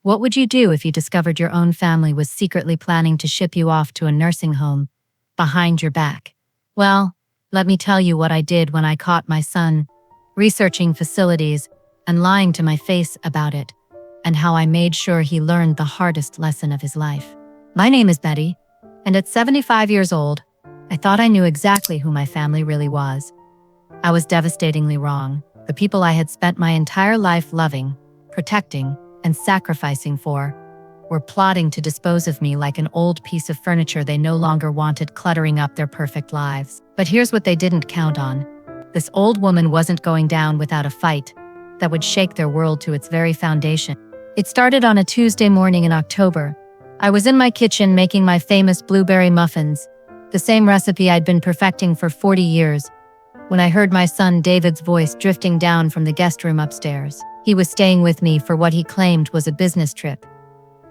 What would you do if you discovered your own family was secretly planning to ship you off to a nursing home behind your back? Well, let me tell you what I did when I caught my son researching facilities and lying to my face about it, and how I made sure he learned the hardest lesson of his life. My name is Betty, and at 75 years old, I thought I knew exactly who my family really was. I was devastatingly wrong. The people I had spent my entire life loving, protecting, and sacrificing for were plotting to dispose of me like an old piece of furniture they no longer wanted cluttering up their perfect lives. But here's what they didn't count on. This old woman wasn't going down without a fight that would shake their world to its very foundation. It started on a Tuesday morning in October. I was in my kitchen making my famous blueberry muffins, the same recipe I'd been perfecting for 40 years, when I heard my son David's voice drifting down from the guest room upstairs. He was staying with me for what he claimed was a business trip.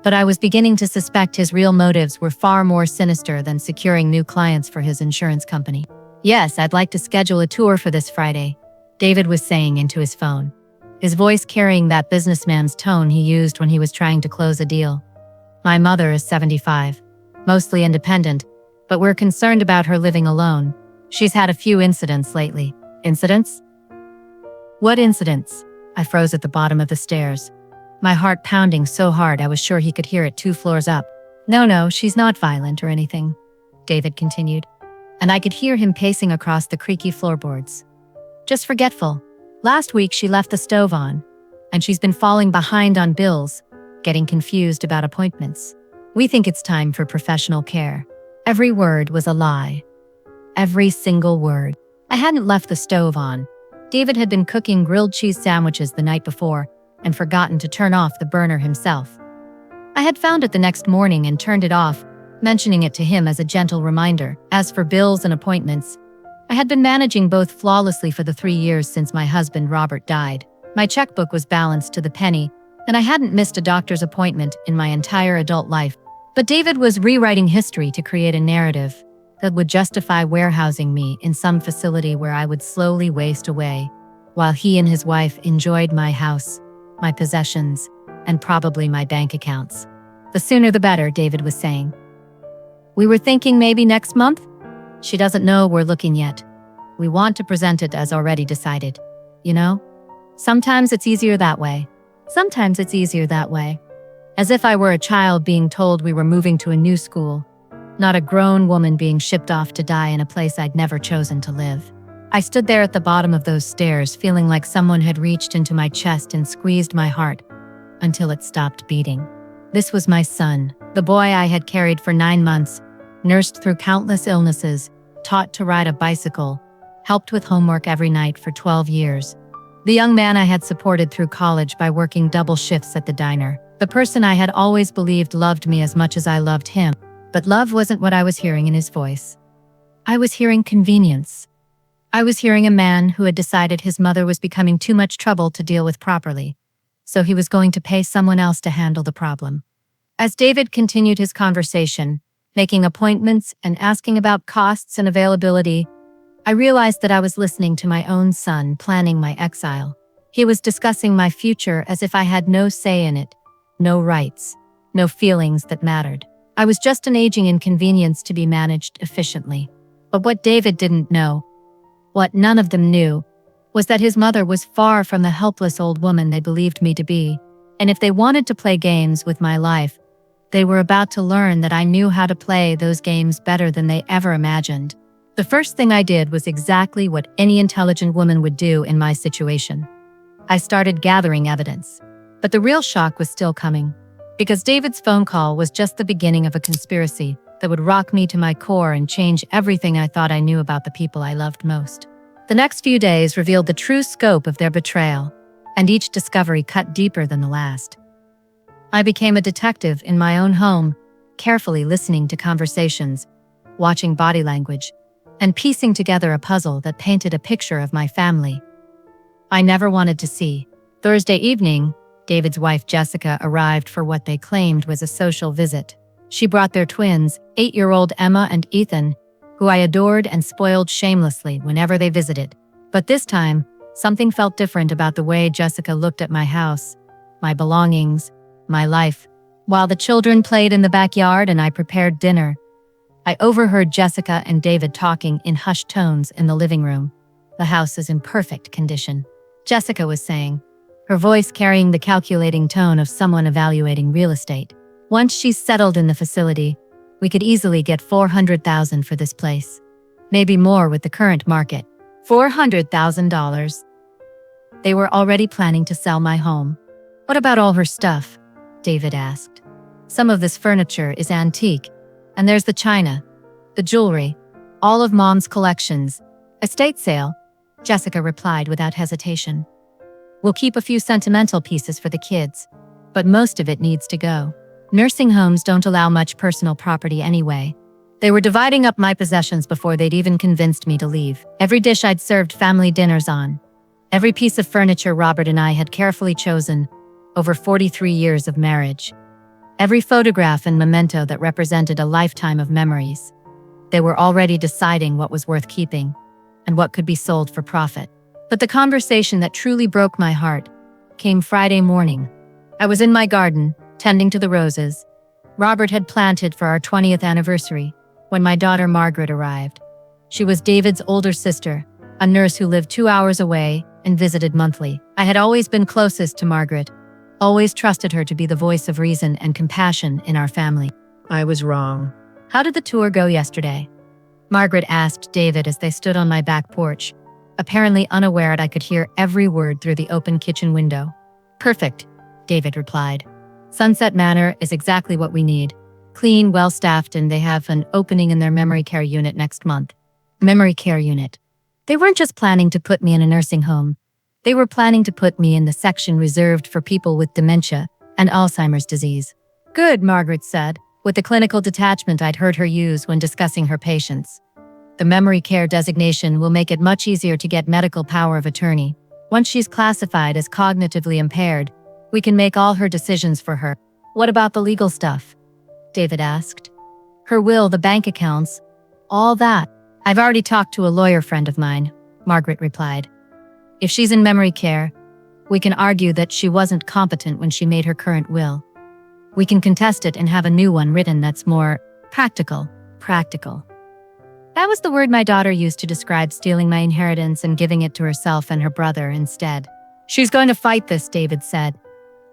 But I was beginning to suspect his real motives were far more sinister than securing new clients for his insurance company. "Yes, I'd like to schedule a tour for this Friday," David was saying into his phone, his voice carrying that businessman's tone he used when he was trying to close a deal. "My mother is 75, mostly independent, but we're concerned about her living alone. She's had a few incidents lately." "Incidents? What incidents?" I froze at the bottom of the stairs, my heart pounding so hard I was sure he could hear it 2 floors up. No, she's not violent or anything," David continued, and I could hear him pacing across the creaky floorboards. "Just forgetful. Last week she left the stove on, and she's been falling behind on bills, getting confused about appointments. We think it's time for professional care." Every word was a lie. Every single word. I hadn't left the stove on. David had been cooking grilled cheese sandwiches the night before and forgotten to turn off the burner himself. I had found it the next morning and turned it off, mentioning it to him as a gentle reminder. As for bills and appointments, I had been managing both flawlessly for the 3 years since my husband Robert died. My checkbook was balanced to the penny, and I hadn't missed a doctor's appointment in my entire adult life. But David was rewriting history to create a narrative that would justify warehousing me in some facility where I would slowly waste away, while he and his wife enjoyed my house, my possessions, and probably my bank accounts. "The sooner the better," David was saying. "We were thinking maybe next month? She doesn't know we're looking yet. We want to present it as already decided. You know? Sometimes it's easier that way. Sometimes it's easier that way." As if I were a child being told we were moving to a new school, not a grown woman being shipped off to die in a place I'd never chosen to live. I stood there at the bottom of those stairs, feeling like someone had reached into my chest and squeezed my heart until it stopped beating. This was my son, the boy I had carried for 9 months, nursed through countless illnesses, taught to ride a bicycle, helped with homework every night for 12 years. The young man I had supported through college by working double shifts at the diner. The person I had always believed loved me as much as I loved him. But love wasn't what I was hearing in his voice. I was hearing convenience. I was hearing a man who had decided his mother was becoming too much trouble to deal with properly, so he was going to pay someone else to handle the problem. As David continued his conversation, making appointments and asking about costs and availability, I realized that I was listening to my own son planning my exile. He was discussing my future as if I had no say in it, no rights, no feelings that mattered. I was just an aging inconvenience to be managed efficiently. But what David didn't know, what none of them knew, was that his mother was far from the helpless old woman they believed me to be. And if they wanted to play games with my life, they were about to learn that I knew how to play those games better than they ever imagined. The first thing I did was exactly what any intelligent woman would do in my situation. I started gathering evidence. But the real shock was still coming, because David's phone call was just the beginning of a conspiracy that would rock me to my core and change everything I thought I knew about the people I loved most. The next few days revealed the true scope of their betrayal, and each discovery cut deeper than the last. I became a detective in my own home, carefully listening to conversations, watching body language, and piecing together a puzzle that painted a picture of my family I never wanted to see. Thursday evening, David's wife Jessica arrived for what they claimed was a social visit. She brought their twins, 8-year-old Emma and Ethan, who I adored and spoiled shamelessly whenever they visited. But this time, something felt different about the way Jessica looked at my house, my belongings, my life. While the children played in the backyard and I prepared dinner, I overheard Jessica and David talking in hushed tones in the living room. The house is in perfect condition, Jessica was saying, her voice carrying the calculating tone of someone evaluating real estate. Once she's settled in the facility, we could easily get $400,000 for this place. Maybe more with the current market. $400,000. They were already planning to sell my home. What about all her stuff? David asked. Some of this furniture is antique, and there's the china, the jewelry, all of Mom's collections. Estate sale, Jessica replied without hesitation. We'll keep a few sentimental pieces for the kids, but most of it needs to go. Nursing homes don't allow much personal property anyway. They were dividing up my possessions before they'd even convinced me to leave. Every dish I'd served family dinners on. Every piece of furniture Robert and I had carefully chosen over 43 years of marriage. Every photograph and memento that represented a lifetime of memories. They were already deciding what was worth keeping and what could be sold for profit. But the conversation that truly broke my heart came Friday morning. I was in my garden, tending to the roses Robert had planted for our 20th anniversary when my daughter Margaret arrived. She was David's older sister, a nurse who lived 2 hours away and visited monthly. I had always been closest to Margaret, always trusted her to be the voice of reason and compassion in our family. I was wrong. How did the tour go yesterday? Margaret asked David as they stood on my back porch, apparently unaware I could hear every word through the open kitchen window. Perfect, David replied. Sunset Manor is exactly what we need. Clean, well-staffed, and they have an opening in their memory care unit next month. Memory care unit. They weren't just planning to put me in a nursing home. They were planning to put me in the section reserved for people with dementia and Alzheimer's disease. Good, Margaret said, with the clinical detachment I'd heard her use when discussing her patients. The memory care designation will make it much easier to get medical power of attorney. Once she's classified as cognitively impaired, we can make all her decisions for her. What about the legal stuff? David asked. Her will, the bank accounts, all that. I've already talked to a lawyer friend of mine, Margaret replied. If she's in memory care, we can argue that she wasn't competent when she made her current will. We can contest it and have a new one written that's more practical. Practical. That was the word my daughter used to describe stealing my inheritance and giving it to herself and her brother instead. She's going to fight this, David said.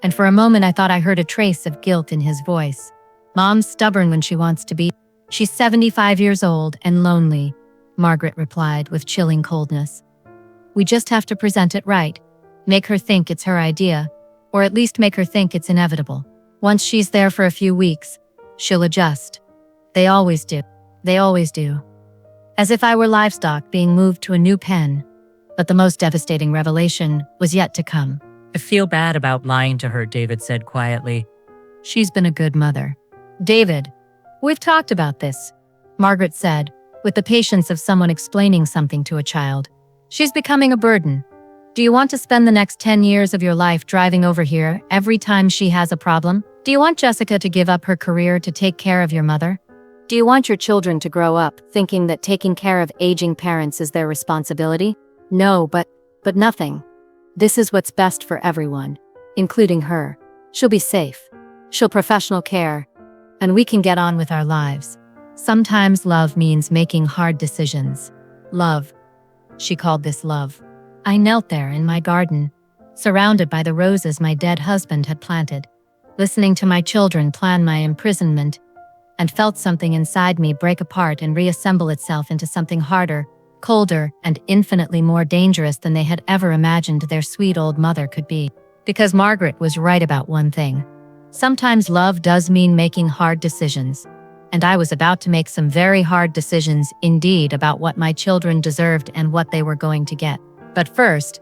And for a moment I thought I heard a trace of guilt in his voice. Mom's stubborn when she wants to be. She's 75 years old and lonely, Margaret replied with chilling coldness. We just have to present it right. Make her think it's her idea, or at least make her think it's inevitable. Once she's there for a few weeks, she'll adjust. They always do. They always do. As if I were livestock being moved to a new pen. But the most devastating revelation was yet to come. I feel bad about lying to her, David said quietly. She's been a good mother. David, we've talked about this, Margaret said, with the patience of someone explaining something to a child. She's becoming a burden. Do you want to spend the next 10 years of your life driving over here every time she has a problem? Do you want Jessica to give up her career to take care of your mother? Do you want your children to grow up thinking that taking care of aging parents is their responsibility? No, but nothing. This is what's best for everyone, including her. She'll be safe. She'll professional care. And we can get on with our lives. Sometimes love means making hard decisions. Love. She called this love. I knelt there in my garden, surrounded by the roses my dead husband had planted, listening to my children plan my imprisonment, and felt something inside me break apart and reassemble itself into something harder, colder, and infinitely more dangerous than they had ever imagined their sweet old mother could be. Because Margaret was right about one thing. Sometimes love does mean making hard decisions. And I was about to make some very hard decisions indeed about what my children deserved and what they were going to get. But first,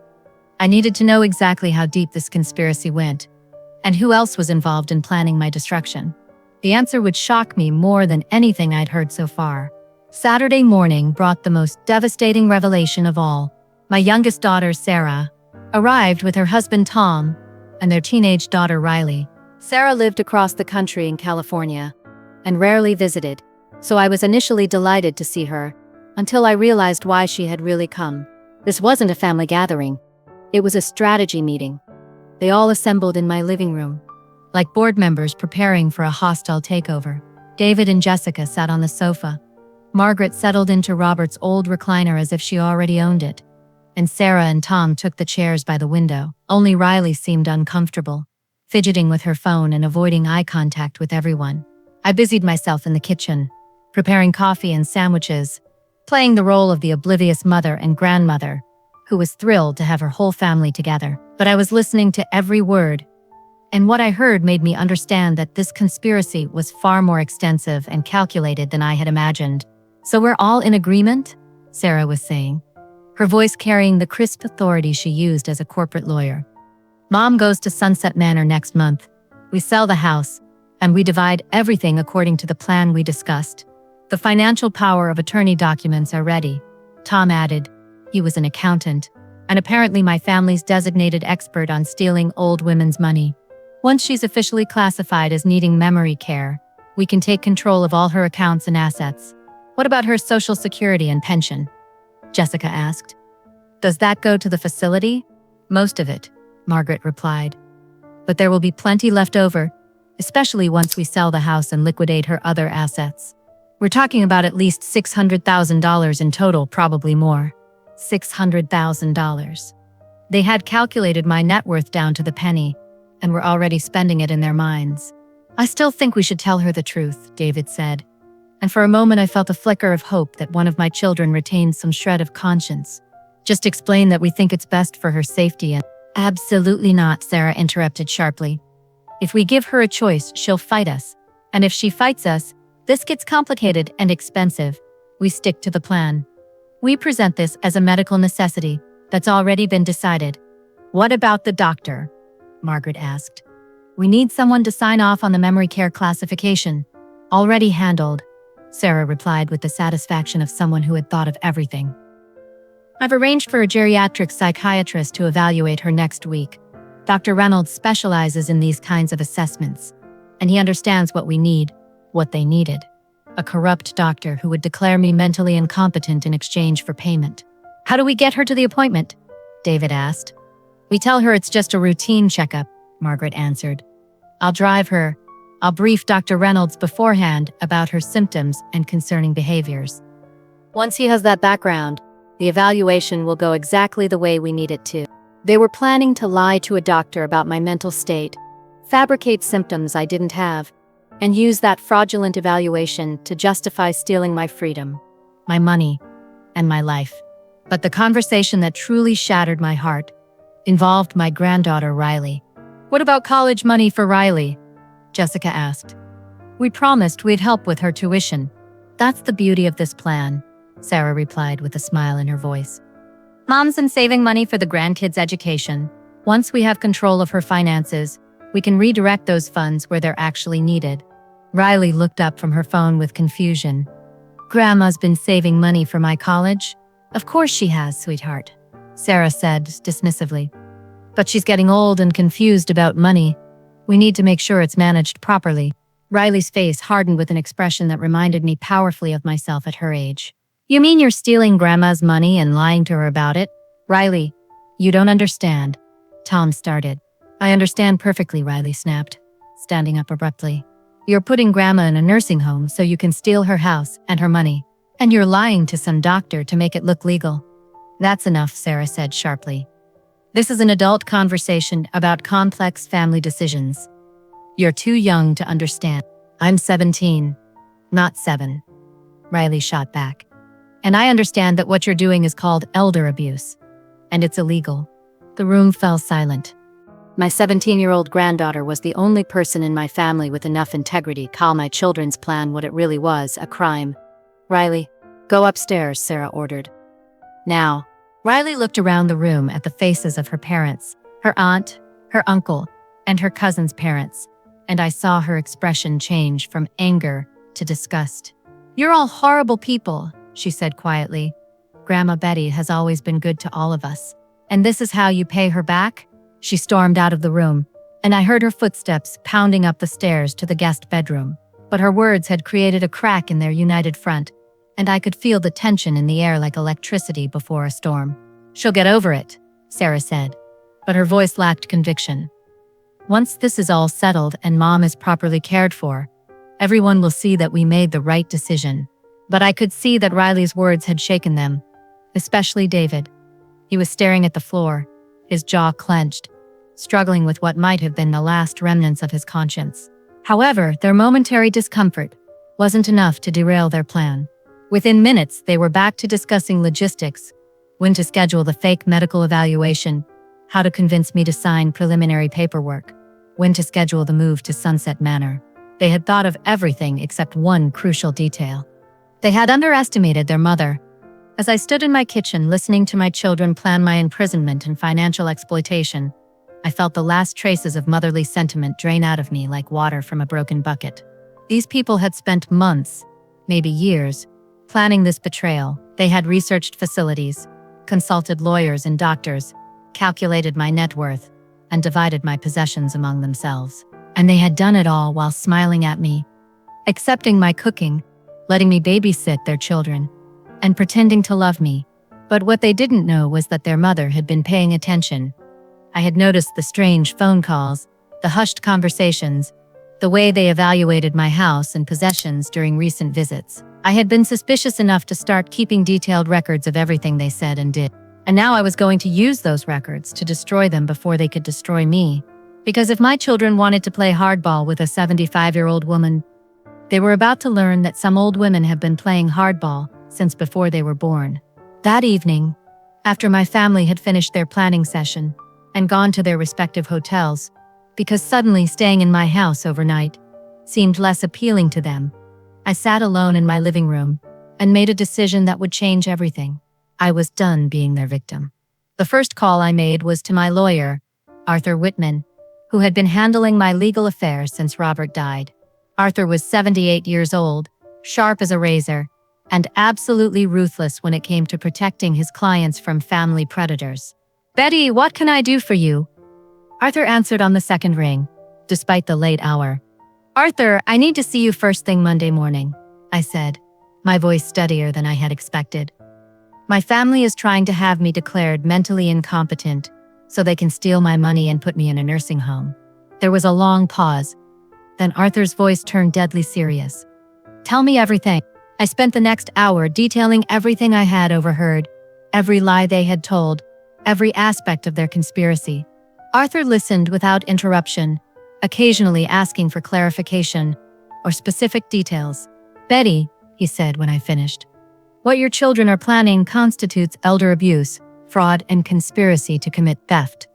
I needed to know exactly how deep this conspiracy went, and who else was involved in planning my destruction. The answer would shock me more than anything I'd heard so far. Saturday morning brought the most devastating revelation of all. My youngest daughter, Sarah, arrived with her husband Tom and their teenage daughter Riley. Sarah lived across the country in California and rarely visited, so I was initially delighted to see her, until I realized why she had really come. This wasn't a family gathering. It was a strategy meeting. They all assembled in my living room. like board members preparing for a hostile takeover. David and Jessica sat on the sofa. Margaret settled into Robert's old recliner as if she already owned it, and Sarah and Tom took the chairs by the window. Only Riley seemed uncomfortable, fidgeting with her phone and avoiding eye contact with everyone. I busied myself in the kitchen, preparing coffee and sandwiches, playing the role of the oblivious mother and grandmother, who was thrilled to have her whole family together. But I was listening to every word, and what I heard made me understand that this conspiracy was far more extensive and calculated than I had imagined. "So we're all in agreement?" Sarah was saying, her voice carrying the crisp authority she used as a corporate lawyer. "Mom goes to Sunset Manor next month. We sell the house, and we divide everything according to the plan we discussed. The financial power of attorney documents are ready," Tom added. He was an accountant, and apparently my family's designated expert on stealing old women's money. "Once she's officially classified as needing memory care, we can take control of all her accounts and assets." "What about her Social Security and pension?" Jessica asked. "Does that go to the facility?" "Most of it," Margaret replied. "But there will be plenty left over, especially once we sell the house and liquidate her other assets. We're talking about at least $600,000 in total, probably more." $600,000. They had calculated my net worth down to the penny, and were already spending it in their minds. "I still think we should tell her the truth," David said. And for a moment I felt a flicker of hope that one of my children retained some shred of conscience. "Just explain that we think it's best for her safety and—" "Absolutely not," Sarah interrupted sharply. "If we give her a choice, she'll fight us. And if she fights us, this gets complicated and expensive. We stick to the plan. We present this as a medical necessity that's already been decided." "What about the doctor?" Margaret asked. "We need someone to sign off on the memory care classification." "Already handled," Sarah replied with the satisfaction of someone who had thought of everything. "I've arranged for a geriatric psychiatrist to evaluate her next week. Dr. Reynolds specializes in these kinds of assessments, and he understands what we need, what they needed. A corrupt doctor who would declare me mentally incompetent in exchange for payment." "How do we get her to the appointment?" David asked. "We tell her it's just a routine checkup," Margaret answered. "I'll drive her. I'll brief Dr. Reynolds beforehand about her symptoms and concerning behaviors. Once he has that background, the evaluation will go exactly the way we need it to." They were planning to lie to a doctor about my mental state, fabricate symptoms I didn't have, and use that fraudulent evaluation to justify stealing my freedom, my money, and my life. But the conversation that truly shattered my heart involved my granddaughter Riley. "What about college money for Riley?" Jessica asked. "We promised we'd help with her tuition." "That's the beauty of this plan," Sarah replied with a smile in her voice. "Mom's been saving money for the grandkids' education. Once we have control of her finances, we can redirect those funds where they're actually needed." Riley looked up from her phone with confusion. "Grandma's been saving money for my college?" "Of course she has, sweetheart," Sarah said dismissively. "But she's getting old and confused about money. We need to make sure it's managed properly." Riley's face hardened with an expression that reminded me powerfully of myself at her age. "You mean you're stealing Grandma's money and lying to her about it?" "Riley, you don't understand," Tom started. "I understand perfectly," Riley snapped, standing up abruptly. "You're putting Grandma in a nursing home so you can steal her house and her money. And you're lying to some doctor to make it look legal." "That's enough," Sarah said sharply. "This is an adult conversation about complex family decisions. You're too young to understand." "I'm 17, not 7, Riley shot back. "And I understand that what you're doing is called elder abuse, and it's illegal." The room fell silent. My 17-year-old granddaughter was the only person in my family with enough integrity to call my children's plan what it really was, a crime. "Riley, go upstairs," Sarah ordered. "Now." Riley looked around the room at the faces of her parents, her aunt, her uncle, and her cousin's parents, and I saw her expression change from anger to disgust. "You're all horrible people," she said quietly. "Grandma Betty has always been good to all of us. And this is how you pay her back?" She stormed out of the room, and I heard her footsteps pounding up the stairs to the guest bedroom. But her words had created a crack in their united front, and I could feel the tension in the air like electricity before a storm. "She'll get over it," Sarah said, but her voice lacked conviction. Once this is all settled and mom is properly cared for, everyone will see that we made the right decision. But I could see that Riley's words had shaken them, especially David. He was staring at the floor, his jaw clenched, struggling with what might have been the last remnants of his conscience. However, their momentary discomfort wasn't enough to derail their plan. Within minutes, they were back to discussing logistics, when to schedule the fake medical evaluation, how to convince me to sign preliminary paperwork, when to schedule the move to Sunset Manor. They had thought of everything except one crucial detail. They had underestimated their mother. As I stood in my kitchen listening to my children plan my imprisonment and financial exploitation, I felt the last traces of motherly sentiment drain out of me like water from a broken bucket. These people had spent months, maybe years, planning this betrayal. They had researched facilities, consulted lawyers and doctors, calculated my net worth, and divided my possessions among themselves. And they had done it all while smiling at me, accepting my cooking, letting me babysit their children, and pretending to love me. But what they didn't know was that their mother had been paying attention. I had noticed the strange phone calls, the hushed conversations, the way they evaluated my house and possessions during recent visits. I had been suspicious enough to start keeping detailed records of everything they said and did. And now I was going to use those records to destroy them before they could destroy me. Because if my children wanted to play hardball with a 75-year-old woman, they were about to learn that some old women have been playing hardball since before they were born. That evening, after my family had finished their planning session and gone to their respective hotels, because suddenly staying in my house overnight seemed less appealing to them, I sat alone in my living room and made a decision that would change everything. I was done being their victim. The first call I made was to my lawyer, Arthur Whitman, who had been handling my legal affairs since Robert died. Arthur was 78 years old, sharp as a razor, and absolutely ruthless when it came to protecting his clients from family predators. "Betty, what can I do for you?" Arthur answered on the second ring, despite the late hour. "Arthur, I need to see you first thing Monday morning," I said, my voice steadier than I had expected. "My family is trying to have me declared mentally incompetent so they can steal my money and put me in a nursing home." There was a long pause. Then Arthur's voice turned deadly serious. "Tell me everything." I spent the next hour detailing everything I had overheard, every lie they had told, every aspect of their conspiracy. Arthur listened without interruption, occasionally asking for clarification or specific details. "Betty," he said when I finished, "what your children are planning constitutes elder abuse, fraud, and conspiracy to commit theft.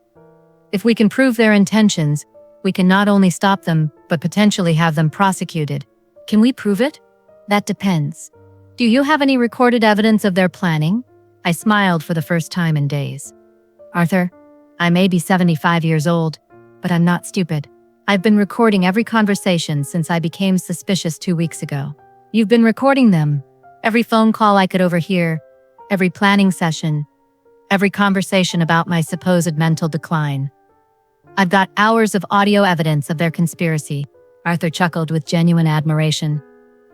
If we can prove their intentions, we can not only stop them, but potentially have them prosecuted. Can we prove it? That depends. Do you have any recorded evidence of their planning?" I smiled for the first time in days. "Arthur, I may be 75 years old, but I'm not stupid. I've been recording every conversation since I became suspicious 2 weeks ago." "You've been recording them? Every phone call I could overhear, every planning session, every conversation about my supposed mental decline. I've got hours of audio evidence of their conspiracy." Arthur chuckled with genuine admiration.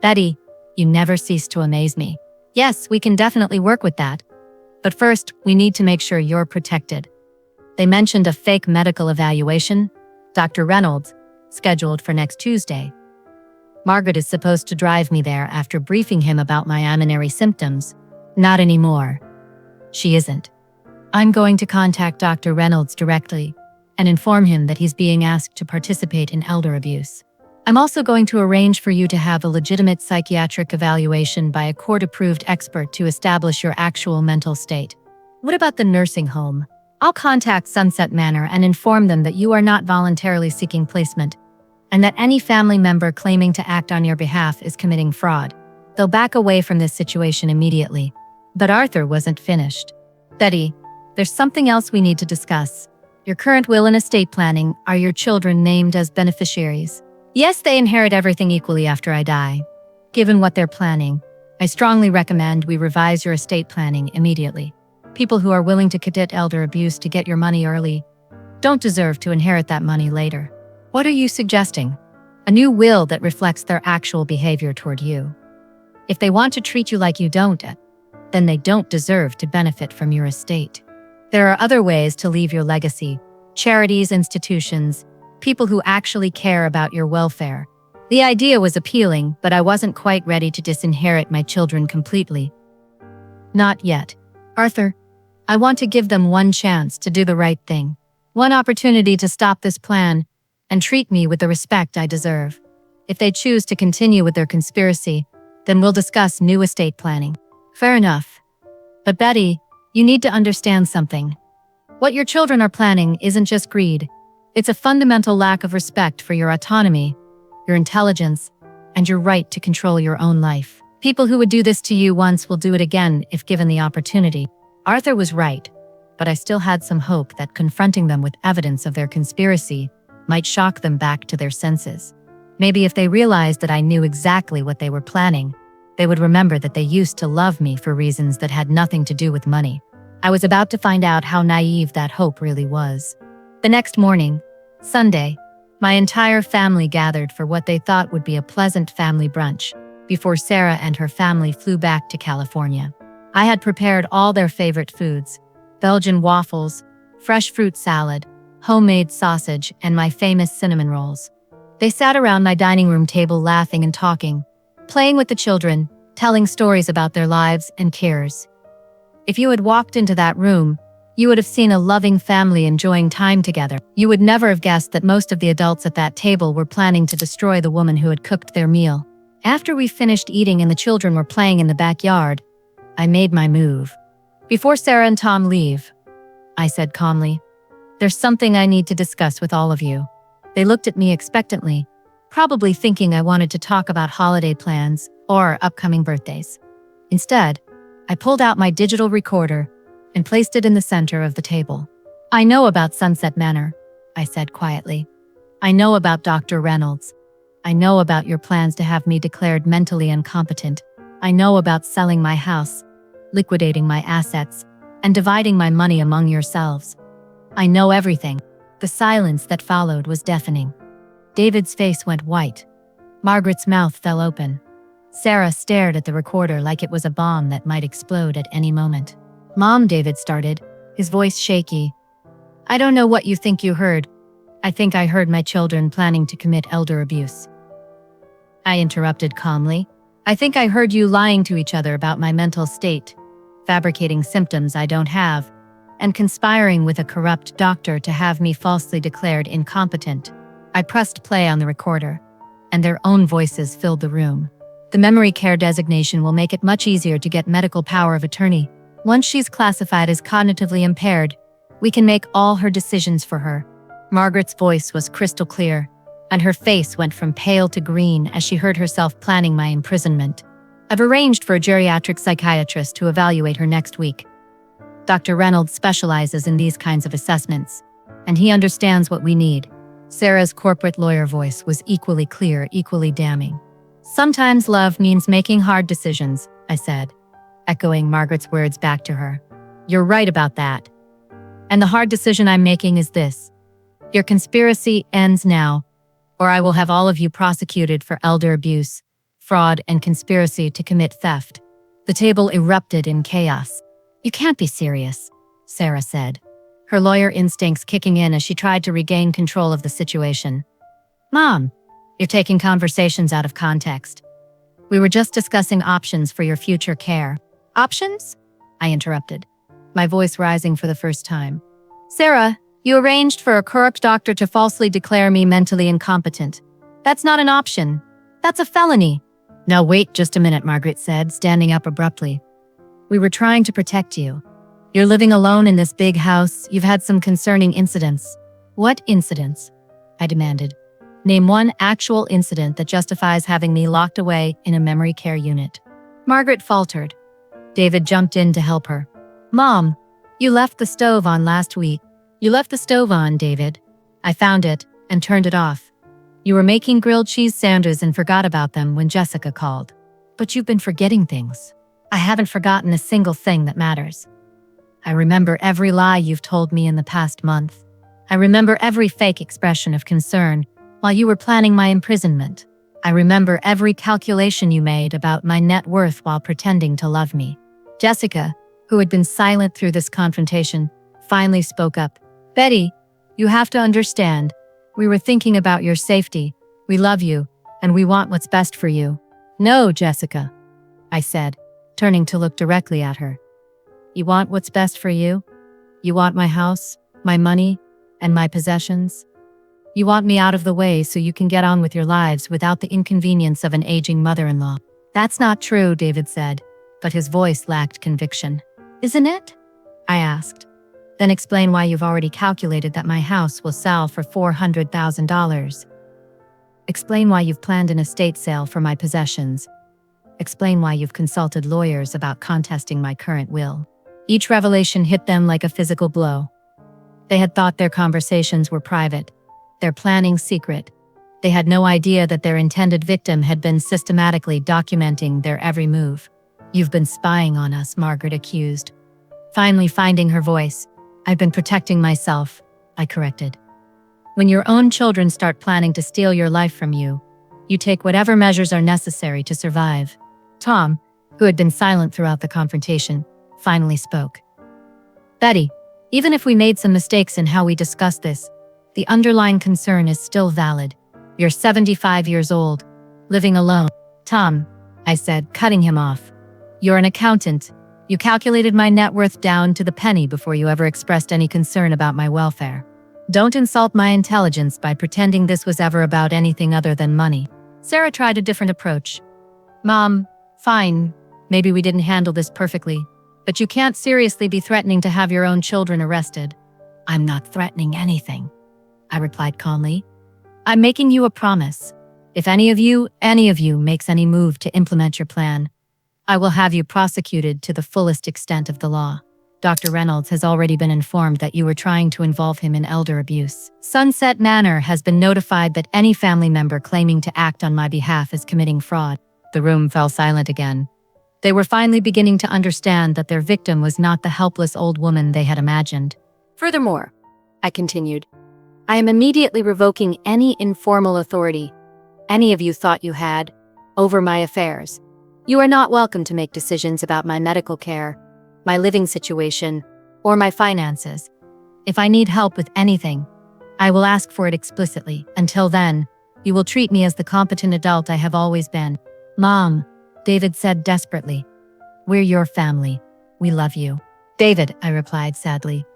"Betty, you never cease to amaze me." "Yes, we can definitely work with that. But first, we need to make sure you're protected." They mentioned a fake medical evaluation, Dr. Reynolds, scheduled for next Tuesday. Margaret is supposed to drive me there after briefing him about my amenorrhea symptoms. Not anymore. She isn't. I'm going to contact Dr. Reynolds directly and inform him that he's being asked to participate in elder abuse. I'm also going to arrange for you to have a legitimate psychiatric evaluation by a court-approved expert to establish your actual mental state. What about the nursing home? I'll contact Sunset Manor and inform them that you are not voluntarily seeking placement, and that any family member claiming to act on your behalf is committing fraud. They'll back away from this situation immediately. But Arthur wasn't finished. "Betty, there's something else we need to discuss. Your current will and estate planning, are your children named as beneficiaries?" "Yes, they inherit everything equally after I die. Given what they're planning, I strongly recommend we revise your estate planning immediately. People who are willing to commit elder abuse to get your money early don't deserve to inherit that money later." "What are you suggesting?" "A new will that reflects their actual behavior toward you. If they want to treat you like you don't, then they don't deserve to benefit from your estate. There are other ways to leave your legacy: charities, institutions, people who actually care about your welfare. The idea was appealing, but I wasn't quite ready to disinherit my children completely. Not yet. Arthur, I want to give them one chance to do the right thing. One opportunity to stop this plan and treat me with the respect I deserve. If they choose to continue with their conspiracy, then we'll discuss new estate planning. Fair enough. But Betty, you need to understand something. What your children are planning isn't just greed. It's a fundamental lack of respect for your autonomy, your intelligence, and your right to control your own life. People who would do this to you once will do it again if given the opportunity. Arthur was right, but I still had some hope that confronting them with evidence of their conspiracy might shock them back to their senses. Maybe if they realized that I knew exactly what they were planning, they would remember that they used to love me for reasons that had nothing to do with money. I was about to find out how naive that hope really was. The next morning, Sunday, my entire family gathered for what they thought would be a pleasant family brunch before Sarah and her family flew back to California. I had prepared all their favorite foods: Belgian waffles, fresh fruit salad, homemade sausage, and my famous cinnamon rolls. They sat around my dining room table laughing and talking, playing with the children, telling stories about their lives and cares. If you had walked into that room, you would have seen a loving family enjoying time together. You would never have guessed that most of the adults at that table were planning to destroy the woman who had cooked their meal. After we finished eating and the children were playing in the backyard, I made my move. Before Sarah and Tom leave, I said calmly, "There's something I need to discuss with all of you." They looked at me expectantly, probably thinking I wanted to talk about holiday plans or upcoming birthdays. Instead, I pulled out my digital recorder and placed it in the center of the table. "I know about Sunset Manor," I said quietly. "I know about Dr. Reynolds. I know about your plans to have me declared mentally incompetent. I know about selling my house, liquidating my assets, and dividing my money among yourselves. I know everything." The silence that followed was deafening. David's face went white. Margaret's mouth fell open. Sarah stared at the recorder like it was a bomb that might explode at any moment. "Mom," David started, his voice shaky. "I don't know what you think you heard. I think I heard my children planning to commit elder abuse." I interrupted calmly. "I think I heard you lying to each other about my mental state, fabricating symptoms I don't have, and conspiring with a corrupt doctor to have me falsely declared incompetent." I pressed play on the recorder, and their own voices filled the room. "The memory care designation will make it much easier to get medical power of attorney. Once she's classified as cognitively impaired, we can make all her decisions for her." Margaret's voice was crystal clear, and her face went from pale to green as she heard herself planning my imprisonment. "I've arranged for a geriatric psychiatrist to evaluate her next week. Dr. Reynolds specializes in these kinds of assessments, and he understands what we need." Sarah's corporate lawyer voice was equally clear, equally damning. "Sometimes love means making hard decisions," I said, echoing Margaret's words back to her. "You're right about that. And the hard decision I'm making is this. Your conspiracy ends now, or I will have all of you prosecuted for elder abuse, fraud, and conspiracy to commit theft." The table erupted in chaos. "You can't be serious," Sarah said, her lawyer instincts kicking in as she tried to regain control of the situation. "Mom, you're taking conversations out of context. We were just discussing options for your future care." "Options?" I interrupted, my voice rising for the first time. "Sarah, you arranged for a corrupt doctor to falsely declare me mentally incompetent. That's not an option. That's a felony." "Now wait just a minute," Margaret said, standing up abruptly. "We were trying to protect you. You're living alone in this big house. You've had some concerning incidents." "What incidents?" I demanded. "Name one actual incident that justifies having me locked away in a memory care unit." Margaret faltered. David jumped in to help her. "Mom, you left the stove on last week." "You left the stove on, David. I found it and turned it off. You were making grilled cheese sandwiches and forgot about them when Jessica called." "But you've been forgetting things." "I haven't forgotten a single thing that matters. I remember every lie you've told me in the past month. I remember every fake expression of concern while you were planning my imprisonment. I remember every calculation you made about my net worth while pretending to love me." Jessica, who had been silent through this confrontation, finally spoke up. "Betty, you have to understand. We were thinking about your safety. We love you, and we want what's best for you. No, Jessica, I said, turning to look directly at her. You want what's best for you? You want my house, my money, and my possessions? You want me out of the way so you can get on with your lives without the inconvenience of an aging mother-in-law. That's not true, David said, but his voice lacked conviction. Isn't it? I asked. Then explain why you've already calculated that my house will sell for $400,000. Explain why you've planned an estate sale for my possessions. Explain why you've consulted lawyers about contesting my current will. Each revelation hit them like a physical blow. They had thought their conversations were private, their planning secret. They had no idea that their intended victim had been systematically documenting their every move. You've been spying on us, Margaret accused. Finally finding her voice. I've been protecting myself, I corrected. When your own children start planning to steal your life from you, you take whatever measures are necessary to survive. Tom, who had been silent throughout the confrontation, finally spoke. Betty, even if we made some mistakes in how we discussed this, the underlying concern is still valid. You're 75 years old, living alone. Tom, I said, cutting him off. You're an accountant. You calculated my net worth down to the penny before you ever expressed any concern about my welfare. Don't insult my intelligence by pretending this was ever about anything other than money. Sarah tried a different approach. Mom, fine, maybe we didn't handle this perfectly, but you can't seriously be threatening to have your own children arrested. I'm not threatening anything, I replied calmly. I'm making you a promise. If any of you makes any move to implement your plan, I will have you prosecuted to the fullest extent of the law. Dr. Reynolds has already been informed that you were trying to involve him in elder abuse. Sunset Manor has been notified that any family member claiming to act on my behalf is committing fraud. The room fell silent again. They were finally beginning to understand that their victim was not the helpless old woman they had imagined. Furthermore, I continued, I am immediately revoking any informal authority any of you thought you had over my affairs. You are not welcome to make decisions about my medical care, my living situation, or my finances. If I need help with anything, I will ask for it explicitly. Until then, you will treat me as the competent adult I have always been. Mom, David said desperately. We're your family. We love you. David, I replied sadly.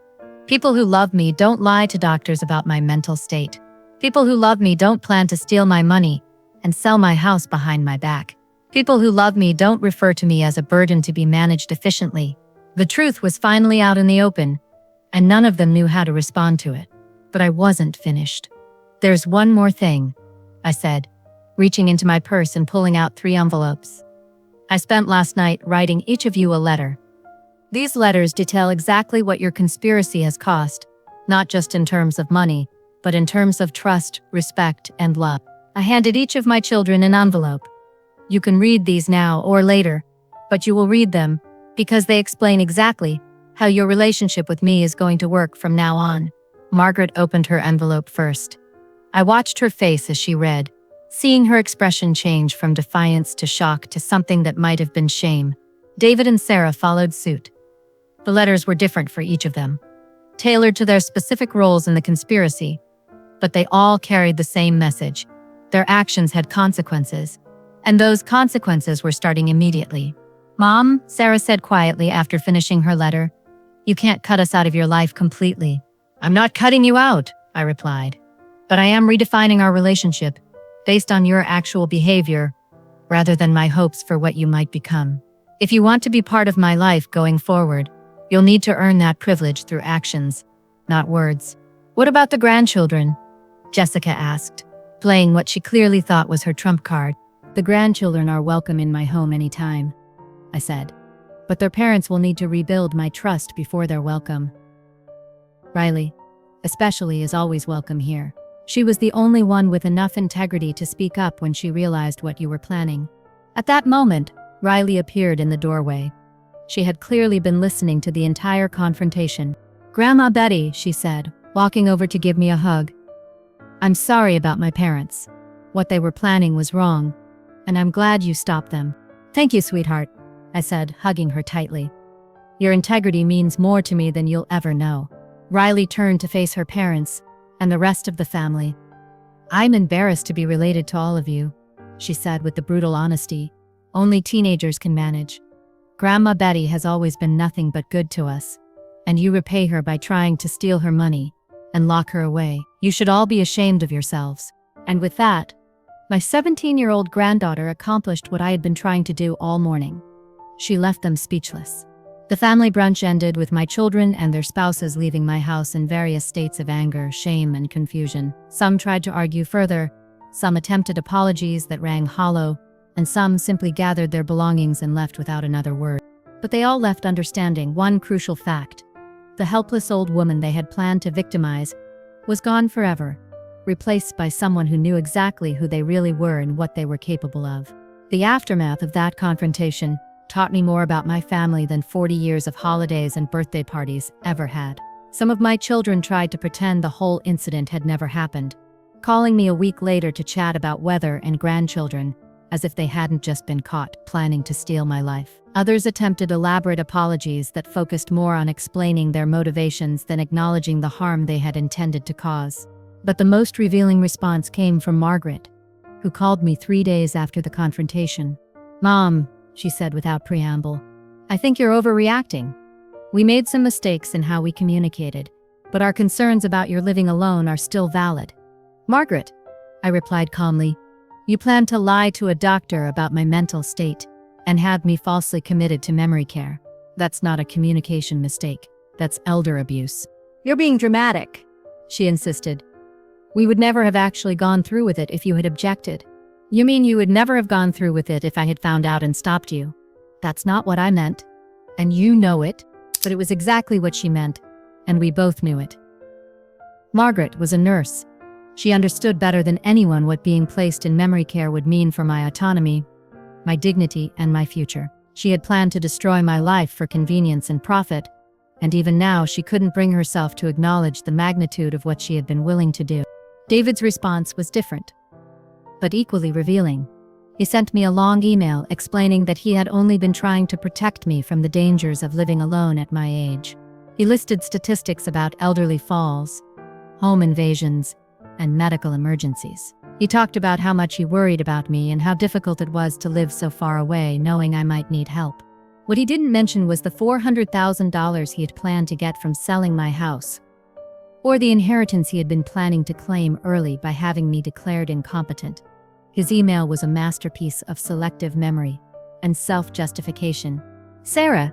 People who love me don't lie to doctors about my mental state. People who love me don't plan to steal my money and sell my house behind my back. People who love me don't refer to me as a burden to be managed efficiently. The truth was finally out in the open, and none of them knew how to respond to it. But I wasn't finished. There's one more thing, I said, reaching into my purse and pulling out 3 envelopes. I spent last night writing each of you a letter. These letters detail exactly what your conspiracy has cost, not just in terms of money, but in terms of trust, respect, and love. I handed each of my children an envelope. You can read these now or later, but you will read them because they explain exactly how your relationship with me is going to work from now on. Margaret opened her envelope first. I watched her face as she read, seeing her expression change from defiance to shock to something that might have been shame. David and Sarah followed suit. The letters were different for each of them, tailored to their specific roles in the conspiracy, but they all carried the same message. Their actions had consequences, and those consequences were starting immediately. Mom, Sarah said quietly after finishing her letter, you can't cut us out of your life completely. I'm not cutting you out, I replied, but I am redefining our relationship based on your actual behavior rather than my hopes for what you might become. If you want to be part of my life going forward, you'll need to earn that privilege through actions, not words. What about the grandchildren? Jessica asked, playing what she clearly thought was her trump card. The grandchildren are welcome in my home anytime, I said, but their parents will need to rebuild my trust before they're welcome. Riley, especially, is always welcome here. She was the only one with enough integrity to speak up when she realized what you were planning. At that moment, Riley appeared in the doorway. She had clearly been listening to the entire confrontation. Grandma Betty, she said, walking over to give me a hug. I'm sorry about my parents. What they were planning was wrong, and I'm glad you stopped them. Thank you, sweetheart, I said, hugging her tightly. Your integrity means more to me than you'll ever know. Riley turned to face her parents and the rest of the family. I'm embarrassed to be related to all of you, she said with the brutal honesty only teenagers can manage. Grandma Betty has always been nothing but good to us, and you repay her by trying to steal her money and lock her away. You should all be ashamed of yourselves. And with that, my 17-year-old granddaughter accomplished what I had been trying to do all morning. She left them speechless. The family brunch ended with my children and their spouses leaving my house in various states of anger, shame, and confusion. Some tried to argue further, some attempted apologies that rang hollow, and some simply gathered their belongings and left without another word. But they all left understanding one crucial fact. The helpless old woman they had planned to victimize was gone forever, replaced by someone who knew exactly who they really were and what they were capable of. The aftermath of that confrontation taught me more about my family than 40 years of holidays and birthday parties ever had. Some of my children tried to pretend the whole incident had never happened, calling me a week later to chat about weather and grandchildren, as if they hadn't just been caught planning to steal my life. Others attempted elaborate apologies that focused more on explaining their motivations than acknowledging the harm they had intended to cause. But the most revealing response came from Margaret, who called me 3 days after the confrontation. "Mom," she said without preamble, "I think you're overreacting. We made some mistakes in how we communicated, but our concerns about your living alone are still valid." "Margaret," I replied calmly, "you plan to lie to a doctor about my mental state and have me falsely committed to memory care. That's not a communication mistake. That's elder abuse." "You're being dramatic," she insisted. "We would never have actually gone through with it if you had objected." "You mean you would never have gone through with it if I had found out and stopped you?" "That's not what I meant, and you know it." But it was exactly what she meant, and we both knew it. Margaret was a nurse. She understood better than anyone what being placed in memory care would mean for my autonomy, my dignity, and my future. She had planned to destroy my life for convenience and profit, and even now she couldn't bring herself to acknowledge the magnitude of what she had been willing to do. David's response was different, but equally revealing. He sent me a long email explaining that he had only been trying to protect me from the dangers of living alone at my age. He listed statistics about elderly falls, home invasions, and medical emergencies. He talked about how much he worried about me and how difficult it was to live so far away knowing I might need help. What he didn't mention was the $400,000 he had planned to get from selling my house, or the inheritance he had been planning to claim early by having me declared incompetent. His email was a masterpiece of selective memory and self-justification. Sarah,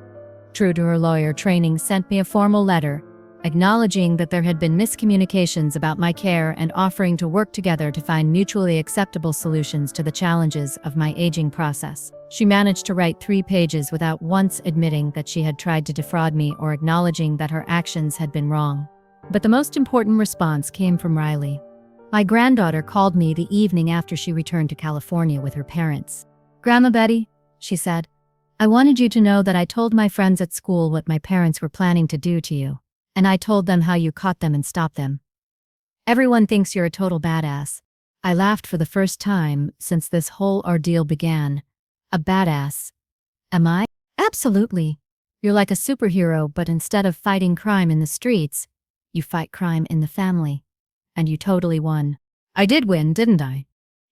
true to her lawyer training, sent me a formal letter acknowledging that there had been miscommunications about my care and offering to work together to find mutually acceptable solutions to the challenges of my aging process. She managed to write 3 pages without once admitting that she had tried to defraud me or acknowledging that her actions had been wrong. But the most important response came from Riley. My granddaughter called me the evening after she returned to California with her parents. "Grandma Betty," she said, "I wanted you to know that I told my friends at school what my parents were planning to do to you. And I told them how you caught them and stopped them. Everyone thinks you're a total badass." I laughed for the first time since this whole ordeal began. "A badass? Am I?" "Absolutely. You're like a superhero, but instead of fighting crime in the streets, you fight crime in the family. And you totally won." "I did win, didn't I?"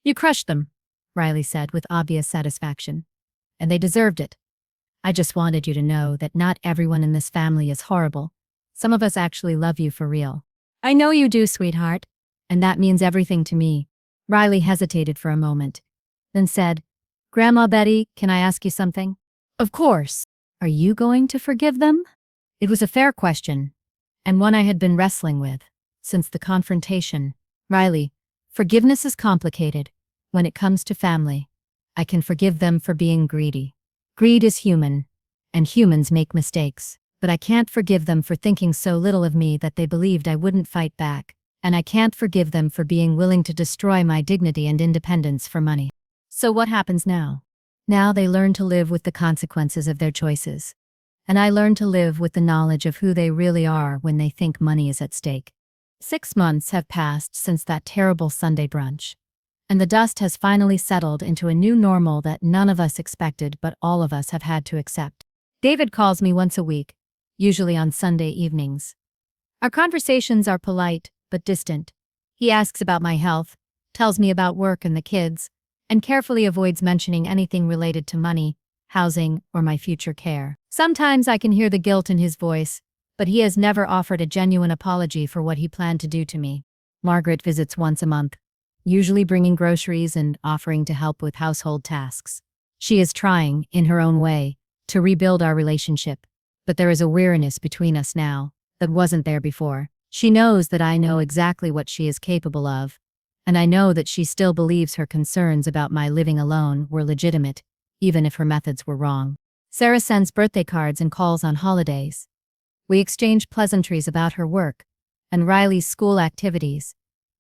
"You crushed them," Riley said with obvious satisfaction. "And they deserved it. I just wanted you to know that not everyone in this family is horrible. Some of us actually love you for real." "I know you do, sweetheart. And that means everything to me." Riley hesitated for a moment, then said, "Grandma Betty, can I ask you something?" "Of course." "Are you going to forgive them?" It was a fair question, and one I had been wrestling with since the confrontation. "Riley, forgiveness is complicated. When it comes to family, I can forgive them for being greedy. Greed is human, and humans make mistakes. But I can't forgive them for thinking so little of me that they believed I wouldn't fight back. And I can't forgive them for being willing to destroy my dignity and independence for money." So what happens now? Now they learn to live with the consequences of their choices. And I learn to live with the knowledge of who they really are when they think money is at stake. 6 months have passed since that terrible Sunday brunch. And the dust has finally settled into a new normal that none of us expected but all of us have had to accept. David calls me once a week, usually on Sunday evenings. Our conversations are polite, but distant. He asks about my health, tells me about work and the kids, and carefully avoids mentioning anything related to money, housing, or my future care. Sometimes I can hear the guilt in his voice, but he has never offered a genuine apology for what he planned to do to me. Margaret visits once a month, usually bringing groceries and offering to help with household tasks. She is trying, in her own way, to rebuild our relationship, but there is a weariness between us now that wasn't there before. She knows that I know exactly what she is capable of, and I know that she still believes her concerns about my living alone were legitimate, even if her methods were wrong. Sarah sends birthday cards and calls on holidays. We exchange pleasantries about her work and Riley's school activities,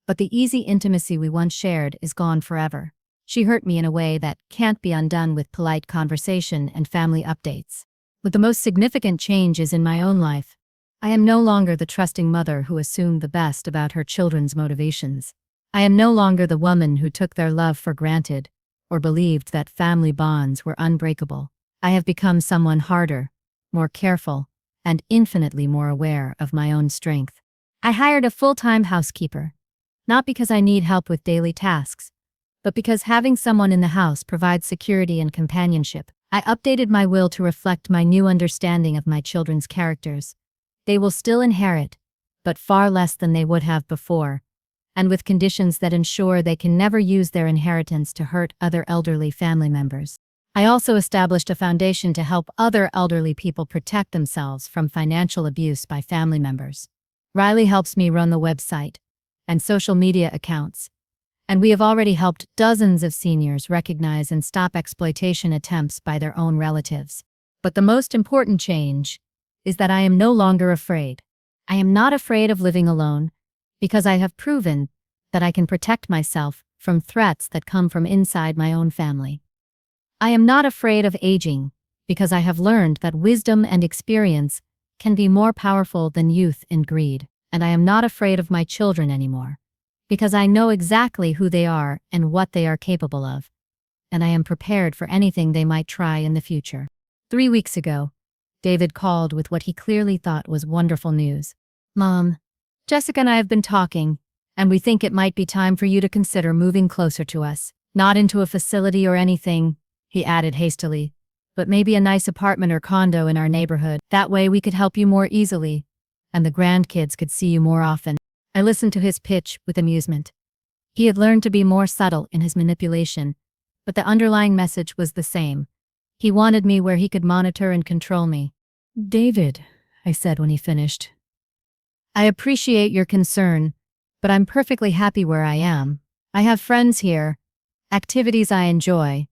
but the easy intimacy we once shared is gone forever. She hurt me in a way that can't be undone with polite conversation and family updates. But the most significant change is in my own life. I am no longer the trusting mother who assumed the best about her children's motivations. I am no longer the woman who took their love for granted or believed that family bonds were unbreakable. I have become someone harder, more careful, and infinitely more aware of my own strength. I hired a full-time housekeeper, not because I need help with daily tasks, but because having someone in the house provides security and companionship. I updated my will to reflect my new understanding of my children's characters. They will still inherit, but far less than they would have before, and with conditions that ensure they can never use their inheritance to hurt other elderly family members. I also established a foundation to help other elderly people protect themselves from financial abuse by family members. Riley helps me run the website and social media accounts, and we have already helped dozens of seniors recognize and stop exploitation attempts by their own relatives. But the most important change is that I am no longer afraid. I am not afraid of living alone because I have proven that I can protect myself from threats that come from inside my own family. I am not afraid of aging because I have learned that wisdom and experience can be more powerful than youth and greed. And I am not afraid of my children anymore because I know exactly who they are and what they are capable of, and I am prepared for anything they might try in the future. 3 weeks ago, David called with what he clearly thought was wonderful news. Mom, Jessica and I have been talking, and we think it might be time for you to consider moving closer to us. Not into a facility or anything, he added hastily, but maybe a nice apartment or condo in our neighborhood. That way we could help you more easily, and the grandkids could see you more often. I listened to his pitch with amusement. He had learned to be more subtle in his manipulation, but the underlying message was the same. He wanted me where he could monitor and control me. David, I said when he finished, I appreciate your concern, but I'm perfectly happy where I am. I have friends here, activities I enjoy,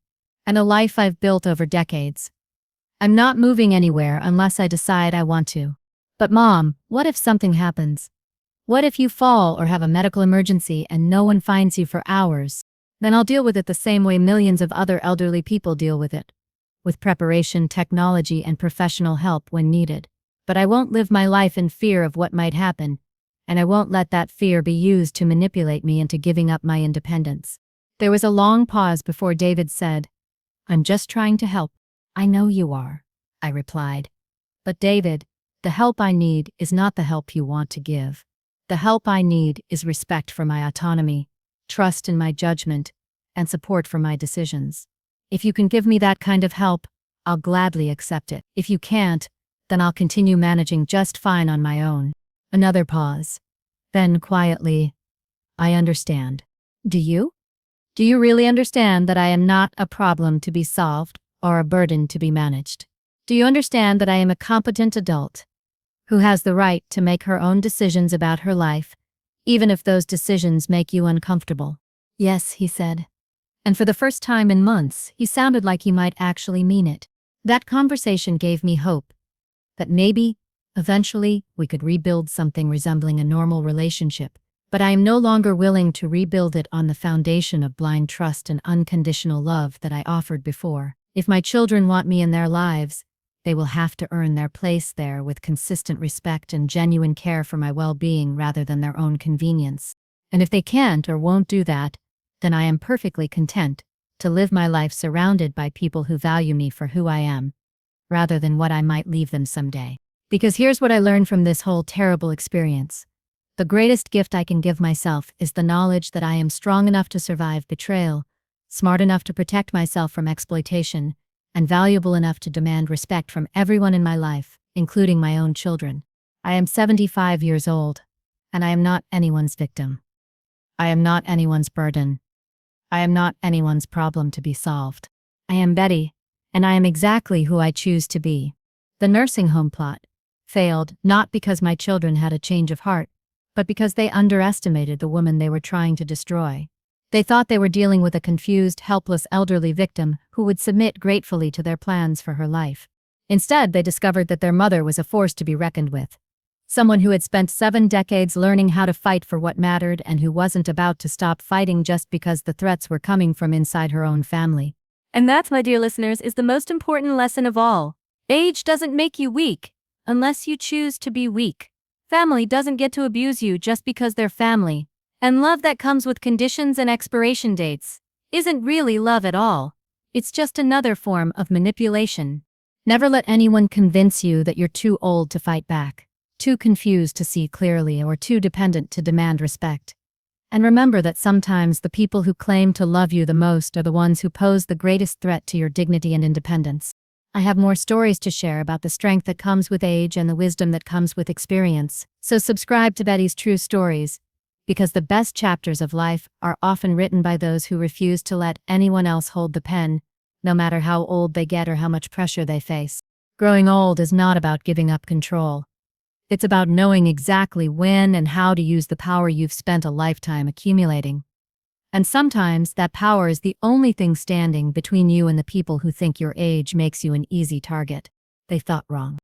and a life I've built over decades. I'm not moving anywhere unless I decide I want to. But Mom, what if something happens? What if you fall or have a medical emergency and no one finds you for hours? Then I'll deal with it the same way millions of other elderly people deal with it, with preparation, technology, and professional help when needed. But I won't live my life in fear of what might happen, and I won't let that fear be used to manipulate me into giving up my independence. There was a long pause before David said, I'm just trying to help. I know you are, I replied. But David, the help I need is not the help you want to give. The help I need is respect for my autonomy, trust in my judgment, and support for my decisions. If you can give me that kind of help, I'll gladly accept it. If you can't, then I'll continue managing just fine on my own. Another pause. Then quietly, I understand. Do you? Do you really understand that I am not a problem to be solved or a burden to be managed? Do you understand that I am a competent adult who has the right to make her own decisions about her life, even if those decisions make you uncomfortable? Yes, he said. And for the first time in months, he sounded like he might actually mean it. That conversation gave me hope that maybe, eventually, we could rebuild something resembling a normal relationship. But I am no longer willing to rebuild it on the foundation of blind trust and unconditional love that I offered before. If my children want me in their lives, they will have to earn their place there with consistent respect and genuine care for my well-being rather than their own convenience. And if they can't or won't do that, then I am perfectly content to live my life surrounded by people who value me for who I am, rather than what I might leave them someday. Because here's what I learned from this whole terrible experience. The greatest gift I can give myself is the knowledge that I am strong enough to survive betrayal, smart enough to protect myself from exploitation, and valuable enough to demand respect from everyone in my life, including my own children. I am 75 years old, and I am not anyone's victim. I am not anyone's burden. I am not anyone's problem to be solved. I am Betty, and I am exactly who I choose to be. The nursing home plot failed not because my children had a change of heart, but because they underestimated the woman they were trying to destroy. They thought they were dealing with a confused, helpless elderly victim who would submit gratefully to their plans for her life. Instead, they discovered that their mother was a force to be reckoned with. Someone who had spent 7 decades learning how to fight for what mattered and who wasn't about to stop fighting just because the threats were coming from inside her own family. And that, my dear listeners, is the most important lesson of all. Age doesn't make you weak, unless you choose to be weak. Family doesn't get to abuse you just because they're family. And love that comes with conditions and expiration dates isn't really love at all. It's just another form of manipulation. Never let anyone convince you that you're too old to fight back, too confused to see clearly, or too dependent to demand respect. And remember that sometimes the people who claim to love you the most are the ones who pose the greatest threat to your dignity and independence. I have more stories to share about the strength that comes with age and the wisdom that comes with experience. So subscribe to Betty's True Stories, because the best chapters of life are often written by those who refuse to let anyone else hold the pen, no matter how old they get or how much pressure they face. Growing old is not about giving up control. It's about knowing exactly when and how to use the power you've spent a lifetime accumulating. And sometimes that power is the only thing standing between you and the people who think your age makes you an easy target. They thought wrong.